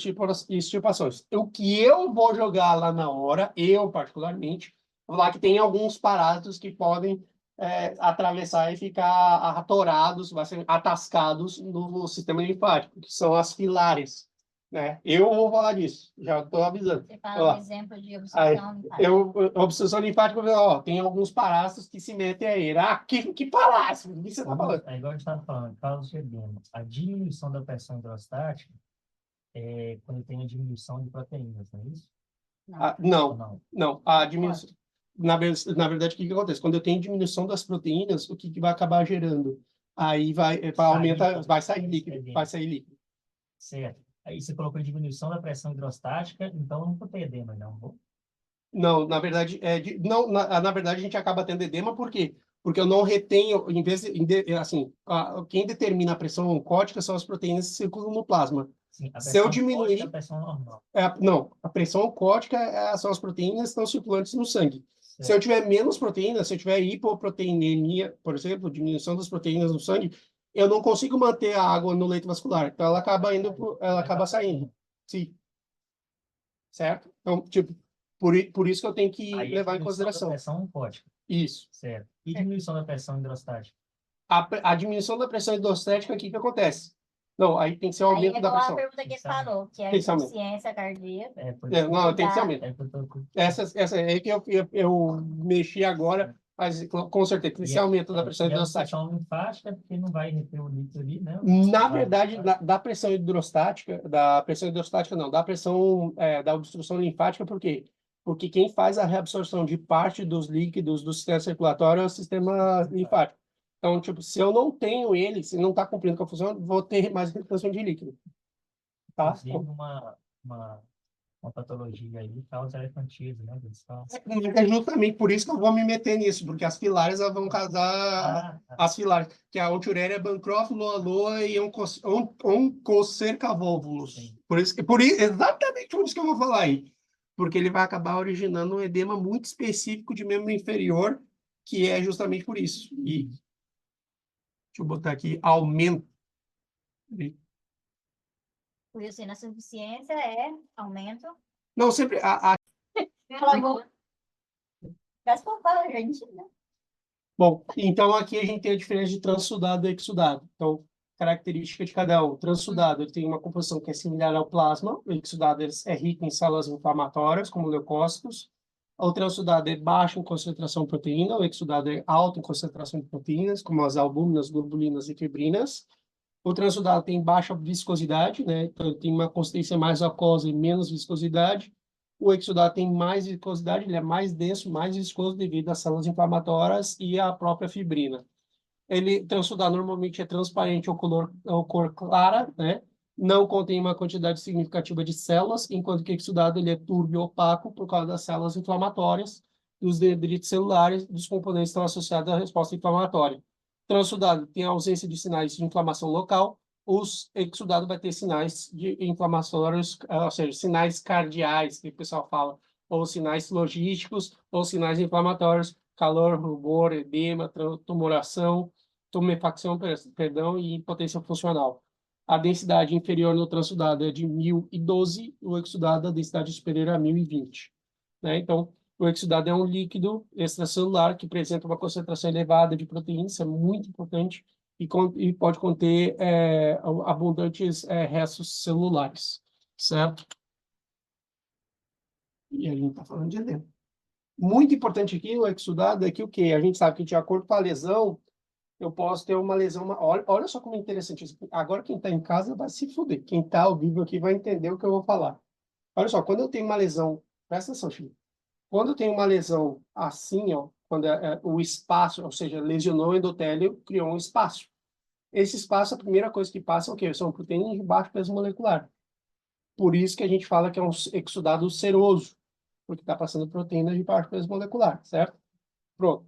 extirpações. O que eu vou jogar lá na hora, eu particularmente, vou lá que tem alguns parásitos que podem atravessar e ficar atorados, vai ser atascados no sistema linfático, que são as filares, né? Eu vou falar disso, já estou avisando. Você fala de exemplo de obstrução linfática. Obstrução linfática, ó, tem alguns parásitos que se metem aí. Ah, que parásito? O que você está falando? É igual a gente estava falando, causa de edema. A diminuição da pressão hidrostática é quando tem a diminuição de proteínas, não é isso? Não. A diminuição... Na verdade, o que acontece? Quando eu tenho diminuição das proteínas, o que vai acabar gerando? Aí vai aumentar, vai sair líquido. Certo. Aí você colocou diminuição da pressão hidrostática, então não vou ter edema, não. Não, na verdade, na verdade, a gente acaba tendo edema, por quê? Porque eu não retenho, em vez de, assim, quem determina a pressão oncótica são as proteínas que circulam no plasma. Sim, a Se eu pressão diminuir... oncótica é a pressão normal. Não, a pressão oncótica são as proteínas que estão circulantes no sangue. Certo. Se eu tiver menos proteínas, se eu tiver hipoproteinemia, por exemplo, diminuição das proteínas no sangue, eu não consigo manter a água no leito vascular. Então, ela acaba saindo. Sim. Certo? Então, tipo, por isso que eu tenho que Aí levar em diminuição consideração. da pressão oncótica. Isso. Certo. E diminuição da pressão hidrostática? A diminuição da pressão hidrostática, o que acontece? Não, aí tem que ser o aumento da pressão. Aí é igual a pergunta que ele falou, que é a Tem que ser aumento. insuficiência cardíaca. Não, tem que ser aumento. É que eu tô... Essa é que eu mexi agora, mas com certeza tem que ser aumento da pressão hidrostática. E a pressão linfática, porque não vai reter o líquido ali, né? Na verdade, da pressão hidrostática não, da obstrução linfática, por quê? Porque quem faz a reabsorção de parte dos líquidos do sistema circulatório é o sistema linfático. Então, tipo, se eu não tenho ele, se não está cumprindo com a função, vou ter mais retenção de líquido. Tá? Inclusive uma patologia aí, causa elefantismo, né? É justamente por isso que eu vou me meter nisso, porque as filares elas vão casar as filares, que é a Ontureria bancroft, loa e oncocercavóvulos. Exatamente por isso que eu vou falar aí. Porque ele vai acabar originando um edema muito específico de membro inferior, que é justamente por isso. E deixa eu botar aqui, aumento. Por isso, na insuficiência é aumento. Não, sempre... Responsável, gente, né? Bom, então aqui a gente tem a diferença de transudado e exudado. Então, característica de cada um. Transudado, ele tem uma composição que é similar ao plasma. O exudado é rico em células inflamatórias, como leucócitos. O transudado é baixo em concentração de proteína. O exudado é alto em concentração de proteínas, como as albúminas, globulinas e fibrinas. O transudado tem baixa viscosidade, né? Então, ele tem uma consistência mais aquosa e menos viscosidade. O exudado tem mais viscosidade, ele é mais denso, mais viscoso devido às células inflamatórias e à própria fibrina. Transudado normalmente é transparente ou cor clara, né? Não contém uma quantidade significativa de células, enquanto que o exudado ele é turvo e opaco por causa das células inflamatórias, dos dendritos celulares, dos componentes que estão associados à resposta inflamatória. Transudado tem ausência de sinais de inflamação local, os exudado vai ter sinais de inflamatórios, ou seja, sinais cardeais, que o pessoal fala, ou sinais logísticos, ou sinais inflamatórios, calor, rubor, edema, tumoração, tumefacção, perdão, e impotência funcional. A densidade inferior no transudado é de 1012, o exudado a densidade superior a 1020. Né? Então, o exudado é um líquido extracelular que apresenta uma concentração elevada de proteínas, isso é muito importante. e pode conter abundantes restos celulares, certo? E a gente está falando de edema. Muito importante aqui, o exudado, é que o quê? A gente sabe que, de acordo com a lesão, eu posso ter uma lesão... Olha só como é interessante isso. Agora, quem está em casa vai se fuder. Quem está ao vivo aqui vai entender o que eu vou falar. Olha só, quando eu tenho uma lesão... Presta atenção, Chico. Quando eu tenho uma lesão assim, ó, quando o espaço, ou seja, lesionou o endotélio, criou um espaço. Esse espaço, a primeira coisa que passa é o quê? São proteínas de baixo peso molecular. Por isso que a gente fala que é um exudado seroso, porque está passando proteínas de baixo peso molecular, certo? Pronto.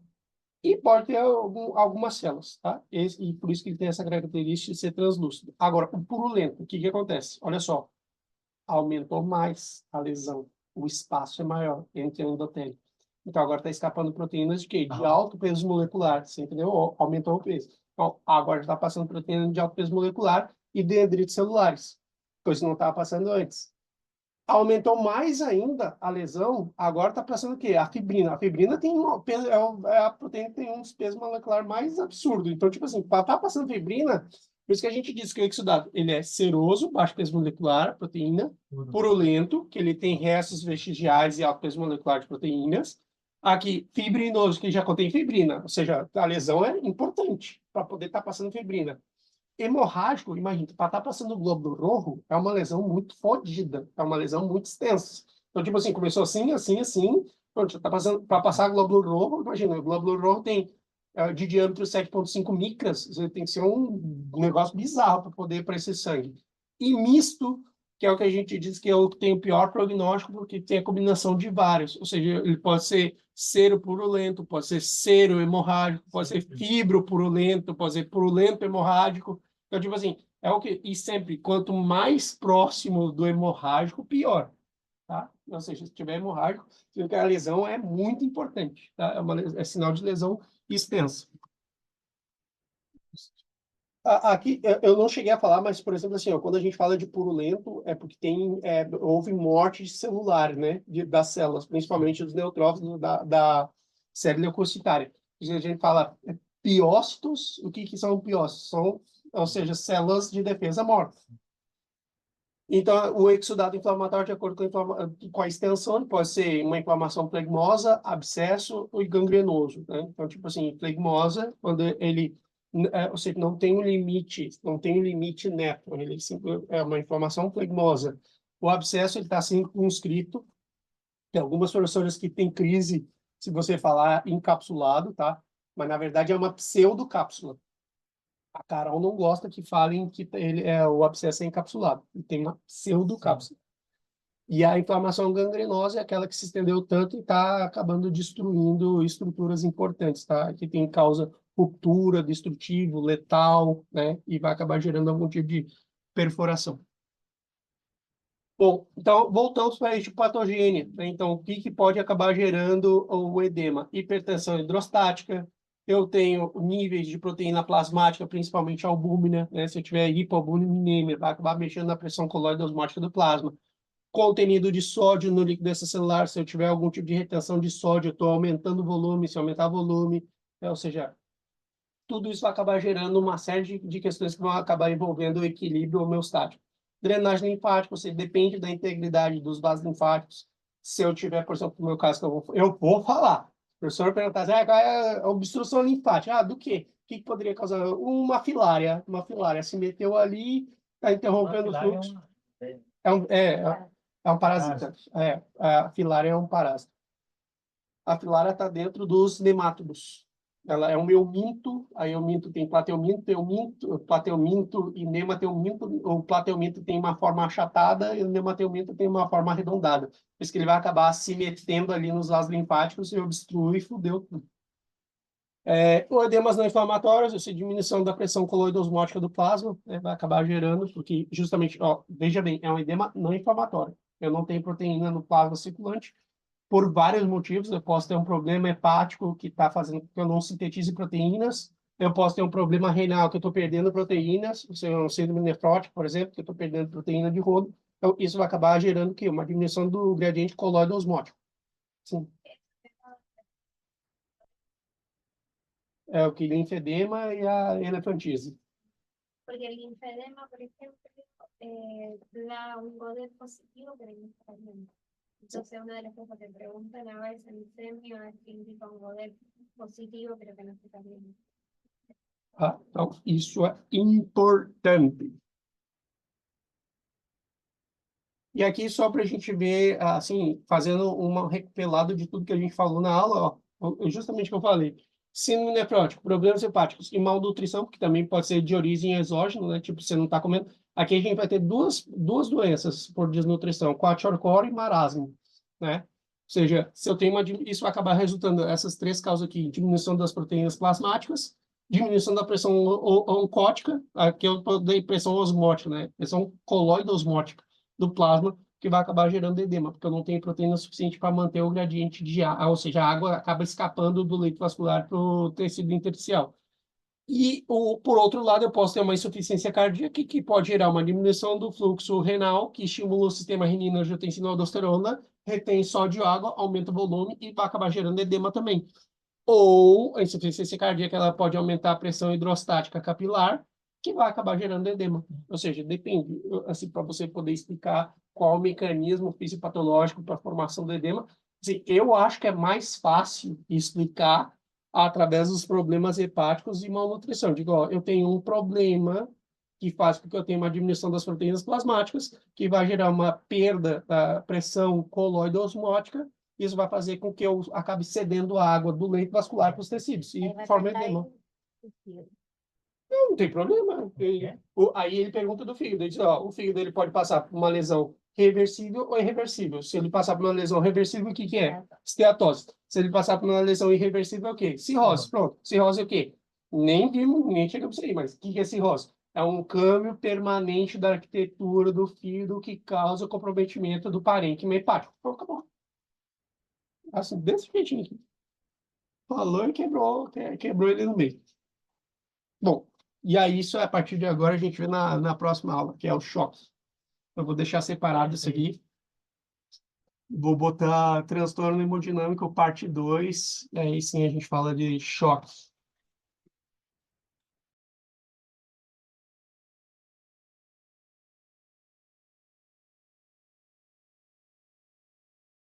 E pode ter algumas células, tá? E por isso que ele tem essa característica de ser translúcido. Agora, o purulento, o que que acontece? Olha só, aumentou mais a lesão, o espaço é maior entre o endotélio. Então, agora está escapando proteínas de quê? De alto peso molecular, você entendeu? Aumentou o peso. Então, agora está passando proteína de alto peso molecular e dendritos celulares, coisa que não estava passando antes. Aumentou mais ainda a lesão, agora está passando o quê? A fibrina. A fibrina tem a proteína que tem um peso molecular mais absurdo. Então, tipo assim, para estar passando fibrina, por isso que a gente diz que o exudado, ele é seroso, baixo peso molecular, proteína, purulento, que ele tem restos vestigiais e alto peso molecular de proteínas. Aqui, fibrinoso, que já contém fibrina, ou seja, a lesão é importante para poder estar passando fibrina. Hemorrágico, imagina, para estar passando o glóbulo roxo, é uma lesão muito fodida, é uma lesão muito extensa. Então, tipo assim, começou assim, assim, assim, pronto, tá passando, para passar glóbulo roxo, imagina, o glóbulo roxo tem de diâmetro 7,5 micras, tem que ser um negócio bizarro para poder ir para esse sangue. E misto, que é o que a gente diz que é o que tem o pior prognóstico, porque tem a combinação de vários, ou seja, ele pode ser seropurulento, pode ser serohemorrágico, pode ser fibropurulento, pode ser purulento hemorrágico. Então, tipo assim, é o que... E sempre, quanto mais próximo do hemorrágico, pior, tá? Ou seja, se tiver hemorrágico, a lesão é muito importante, tá? É sinal de lesão extensa. Aqui, eu não cheguei a falar, mas, por exemplo, assim, ó, quando a gente fala de purulento, é porque houve morte celular, né, das células, principalmente dos neutrófilos da série leucocitária. A gente fala piócitos, o que são piócitos? São, ou seja, células de defesa mortas. Então, o exudado inflamatório, de acordo com a extensão, pode ser uma inflamação flegmosa, abscesso ou gangrenoso, né? Então, tipo assim, flegmosa, quando ele, ou seja, não tem um limite neto, ele é uma inflamação flegmosa. O abscesso, ele está circunscrito, tem algumas professoras que têm crise, se você falar encapsulado, tá? Mas, na verdade, é uma pseudocápsula. A Carol não gosta que falem que o abscesso é encapsulado. Ele tem uma pseudocápsula. E a inflamação gangrenosa é aquela que se estendeu tanto e está acabando destruindo estruturas importantes, tá? Que tem causa ruptura, destrutivo, letal, né? E vai acabar gerando algum tipo de perfuração. Bom, então, voltamos para a histopatogênia, né? Então, o que pode acabar gerando o edema? Hipertensão hidrostática, eu tenho níveis de proteína plasmática, principalmente albúmina, né? Se eu tiver hipoalbuminemia, vai acabar mexendo na pressão colóide osmótica do plasma. Contenido de sódio no líquido extracelular, se eu tiver algum tipo de retenção de sódio, eu estou aumentando o volume, se aumentar o volume, né? Ou seja, tudo isso vai acabar gerando uma série de questões que vão acabar envolvendo o equilíbrio homeostático. Drenagem linfática, ou seja, depende da integridade dos vasos linfáticos. Se eu tiver, por exemplo, no meu caso, que eu vou falar. O professor perguntar assim, qual é a obstrução linfática? Do quê? O que poderia causar? Uma filária. Uma filária se meteu ali, está interrompendo o fluxo. É um parasita. A filária é um parásito. A filária está dentro dos nemátodos. Ela é um euminto, a euminto tem plateuminto e nemateuminto. O plateuminto tem uma forma achatada e o nemateuminto tem uma forma arredondada. Por isso que ele vai acabar se metendo ali nos vasos linfáticos e obstrui e fudeu tudo. O edemas não inflamatórios, essa diminuição da pressão coloide osmótica do plasma, né, vai acabar gerando, porque justamente, veja bem, é um edema não inflamatório. Eu não tenho proteína no plasma circulante, por vários motivos. Eu posso ter um problema hepático que está fazendo com que eu não sintetize proteínas. Eu posso ter um problema renal que eu estou perdendo proteínas, ou seja, um síndrome nefrótico, por exemplo, que eu estou perdendo proteína de rodo. Então, isso vai acabar gerando o quê? Uma diminuição do gradiente colóide osmótico. Sim. É o que linfedema e a elefantise. Porque el linfedema, por ejemplo, da un GODER positivo, pero no está bien. Entonces, una de las cosas que preguntan a veces en el semio es que indica un GODER positivo, pero que no está bien. Tá? Então, isso é importante. E aqui, só para a gente ver, assim, fazendo uma recapitulada de tudo que a gente falou na aula, ó, justamente o que eu falei. Síndrome nefrótica, problemas hepáticos e malnutrição, que também pode ser de origem exógena, né? Tipo, você não está comendo. Aqui a gente vai ter duas doenças por desnutrição, kwashiorkor e marasmo, né? Ou seja, se eu tenho isso vai acabar resultando essas três causas aqui: diminuição das proteínas plasmáticas, diminuição da pressão oncótica, aqui eu dei pressão osmótica, né? Pressão coloide osmótica do plasma, que vai acabar gerando edema, porque eu não tenho proteína suficiente para manter o gradiente de água, ou seja, a água acaba escapando do leito vascular para o tecido intersticial. E, por outro lado, eu posso ter uma insuficiência cardíaca, que pode gerar uma diminuição do fluxo renal, que estimula o sistema renina, angiotensina, aldosterona, retém sódio e água, aumenta o volume e vai acabar gerando edema também. Ou a insuficiência cardíaca, ela pode aumentar a pressão hidrostática capilar, que vai acabar gerando edema. Ou seja, depende, assim, para você poder explicar qual o mecanismo fisiopatológico para a formação do edema. Assim, eu acho que é mais fácil explicar através dos problemas hepáticos e malnutrição. Digo, ó, eu tenho um problema que faz com que eu tenha uma diminuição das proteínas plasmáticas, que vai gerar uma perda da pressão coloide osmótica. Isso vai fazer com que eu acabe cedendo a água do leito vascular para os tecidos e forma edema. Não tem problema. Aí ele pergunta do fígado. Ele diz, ó, o fígado ele pode passar por uma lesão reversível ou irreversível. Se ele passar por uma lesão reversível, o que que é? Esteatose. Se ele passar por uma lesão irreversível, é o quê? Cirrose. Pronto. Cirrose é o quê? Nem vimos, nem chegamos aí, mas o que que é cirrose? É um câmbio permanente da arquitetura do fígado que causa o comprometimento do parênquima hepático. Pronto, acabou. Assim, desse jeitinho aqui. Falou e quebrou ele no meio. Bom, e aí isso a partir de agora a gente vê na próxima aula, que é o choque. Eu vou deixar separado isso aqui. Vou botar transtorno hemodinâmico parte 2, e aí sim a gente fala de choque.